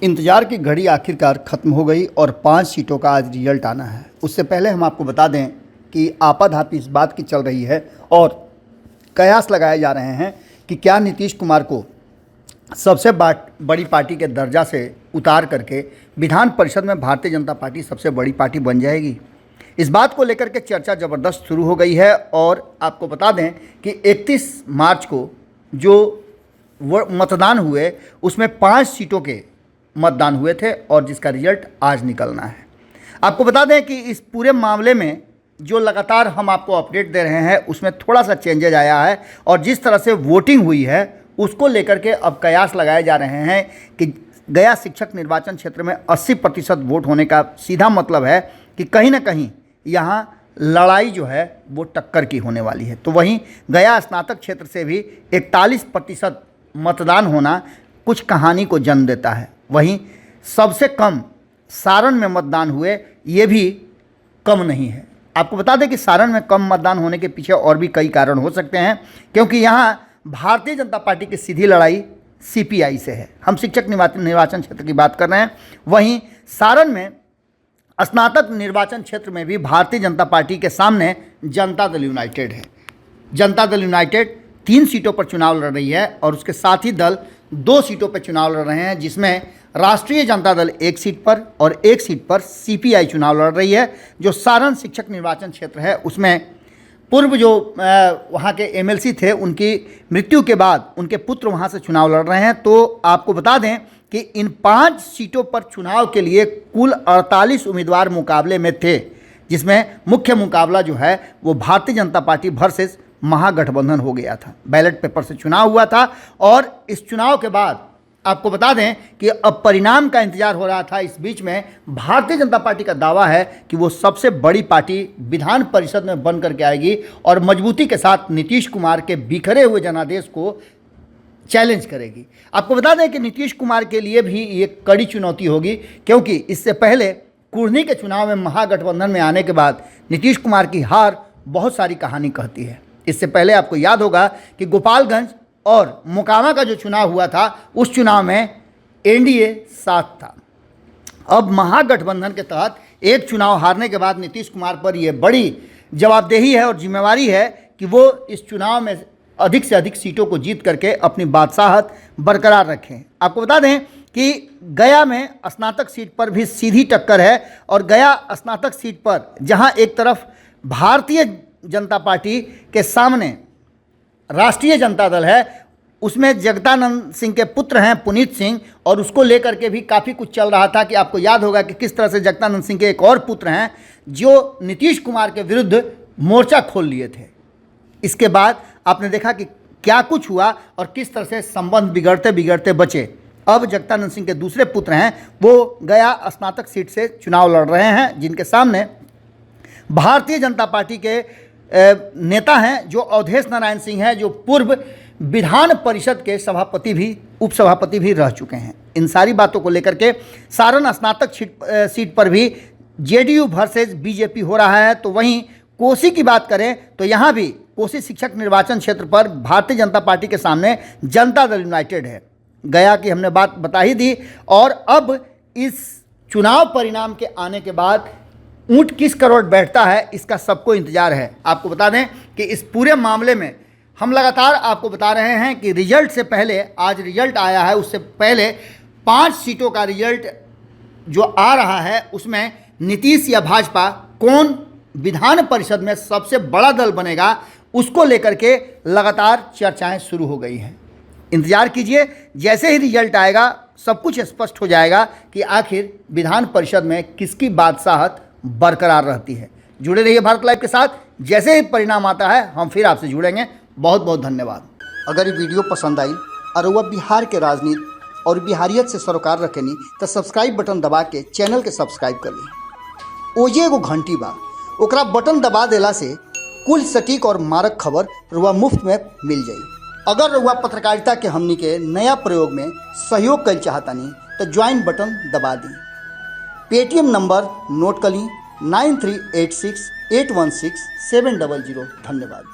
इंतजार की घड़ी आखिरकार ख़त्म हो गई और 5 सीटों का आज रिजल्ट आना है। उससे पहले हम आपको बता दें कि आपाधापी इस बात की चल रही है और कयास लगाए जा रहे हैं कि क्या नीतीश कुमार को सबसे बड़ी पार्टी के दर्जा से उतार करके विधान परिषद में भारतीय जनता पार्टी सबसे बड़ी पार्टी बन जाएगी। इस बात को लेकर के चर्चा ज़बरदस्त शुरू हो गई है और आपको बता दें कि 31 मार्च को जो मतदान हुए उसमें 5 सीटों के मतदान हुए थे और जिसका रिजल्ट आज निकलना है। आपको बता दें कि इस पूरे मामले में जो लगातार हम आपको अपडेट दे रहे हैं उसमें थोड़ा सा चेंजेज आया है और जिस तरह से वोटिंग हुई है उसको लेकर के अब कयास लगाए जा रहे हैं कि गया शिक्षक निर्वाचन क्षेत्र में 80% वोट होने का सीधा मतलब है कि कहीं ना कहीं यहाँ लड़ाई जो है वो टक्कर की होने वाली है। तो वहीं गया स्नातक क्षेत्र से भी 41% मतदान होना कुछ कहानी को जन्म देता है। वहीं सबसे कम सारण में मतदान हुए ये भी कम नहीं है। आपको बता दें कि सारण में कम मतदान होने के पीछे और भी कई कारण हो सकते हैं, क्योंकि यहाँ भारतीय जनता पार्टी की सीधी लड़ाई सीपीआई से है। हम शिक्षक निर्वाचन क्षेत्र की बात कर रहे हैं। वहीं सारण में स्नातक निर्वाचन क्षेत्र में भी भारतीय जनता पार्टी के सामने जनता दल यूनाइटेड है। जनता दल यूनाइटेड 3 सीटों पर चुनाव लड़ रही है और उसके साथ ही दल 2 सीटों पर चुनाव लड़ रहे हैं, जिसमें राष्ट्रीय जनता दल 1 सीट पर और 1 सीट पर सीपीआई चुनाव लड़ रही है। जो सारण शिक्षक निर्वाचन क्षेत्र है उसमें पूर्व जो वहाँ के एमएलसी थे उनकी मृत्यु के बाद उनके पुत्र वहाँ से चुनाव लड़ रहे हैं। तो आपको बता दें कि इन 5 सीटों पर चुनाव के लिए कुल 48 उम्मीदवार मुकाबले में थे, जिसमें मुख्य मुकाबला जो है वो भारतीय जनता पार्टी वर्सेस महागठबंधन हो गया था। बैलेट पेपर से चुनाव हुआ था और इस चुनाव के बाद आपको बता दें कि अब परिणाम का इंतजार हो रहा था। इस बीच में भारतीय जनता पार्टी का दावा है कि वो सबसे बड़ी पार्टी विधान परिषद में बन करके आएगी और मजबूती के साथ नीतीश कुमार के बिखरे हुए जनादेश को चैलेंज करेगी। आपको बता दें कि नीतीश कुमार के लिए भी ये कड़ी चुनौती होगी, क्योंकि इससे पहले कुर्नी के चुनाव में महागठबंधन में आने के बाद नीतीश कुमार की हार बहुत सारी कहानी कहती है। इससे पहले आपको याद होगा कि गोपालगंज और मोकामा का जो चुनाव हुआ था उस चुनाव में एनडीए साथ था। अब महागठबंधन के तहत एक चुनाव हारने के बाद नीतीश कुमार पर यह बड़ी जवाबदेही है और जिम्मेवारी है कि वो इस चुनाव में अधिक से अधिक सीटों को जीत करके अपनी बादशाहत बरकरार रखें। आपको बता दें कि गया में स्नातक सीट पर भी सीधी टक्कर है और गया स्नातक सीट पर जहां एक तरफ भारतीय जनता पार्टी के सामने राष्ट्रीय जनता दल है, उसमें जगदानंद सिंह के पुत्र हैं पुनीत सिंह, और उसको लेकर के भी काफ़ी कुछ चल रहा था कि आपको याद होगा कि किस तरह से जगदानंद सिंह के एक और पुत्र हैं जो नीतीश कुमार के विरुद्ध मोर्चा खोल लिए थे। इसके बाद आपने देखा कि क्या कुछ हुआ और किस तरह से संबंध बिगड़ते बिगड़ते बचे। अब जगदानंद सिंह के दूसरे पुत्र हैं वो गया स्नातक सीट से चुनाव लड़ रहे हैं, जिनके सामने भारतीय जनता पार्टी के नेता हैं जो अवधेश नारायण सिंह हैं, जो पूर्व विधान परिषद के सभापति भी उपसभापति भी रह चुके हैं। इन सारी बातों को लेकर के सारण स्नातक सीट पर भी जेडीयू वर्सेस बीजेपी हो रहा है। तो वहीं कोसी की बात करें तो यहाँ भी कोसी शिक्षक निर्वाचन क्षेत्र पर भारतीय जनता पार्टी के सामने जनता दल यूनाइटेड है। गया की हमने बात बता ही दी और अब इस चुनाव परिणाम के आने के बाद ऊंट किस करोड़ बैठता है इसका सबको इंतजार है। आपको बता दें कि इस पूरे मामले में हम लगातार आपको बता रहे हैं कि रिजल्ट से पहले आज रिजल्ट आया है, उससे पहले 5 सीटों का रिजल्ट जो आ रहा है उसमें नीतीश या भाजपा कौन विधान परिषद में सबसे बड़ा दल बनेगा उसको लेकर के लगातार चर्चाएं शुरू हो गई हैं। इंतजार कीजिए, जैसे ही रिजल्ट आएगा सब कुछ स्पष्ट हो जाएगा कि आखिर विधान परिषद में किसकी बादशाहत बरकरार रहती है। जुड़े रहिए भारत लाइव के साथ, जैसे ही परिणाम आता है हम फिर आपसे जुड़ेंगे। बहुत बहुत धन्यवाद। अगर ये वीडियो पसंद आई और वह बिहार के राजनीति और बिहारियत से सरोकार रखेनी तो सब्सक्राइब बटन दबा के चैनल के सब्सक्राइब कर ली। ओजे एगो घंटी बा, ओकरा बटन दबा देला से कुल सटीक और मारक खबर रुआ मुफ्त में मिल जाई। अगर रुआ पत्रकारिता के हमनी के नया प्रयोग में सहयोग कर चाहतानी तो ज्वाइन बटन दबा दी। पेटीएम नंबर नोट कर ली 9386816700। धन्यवाद।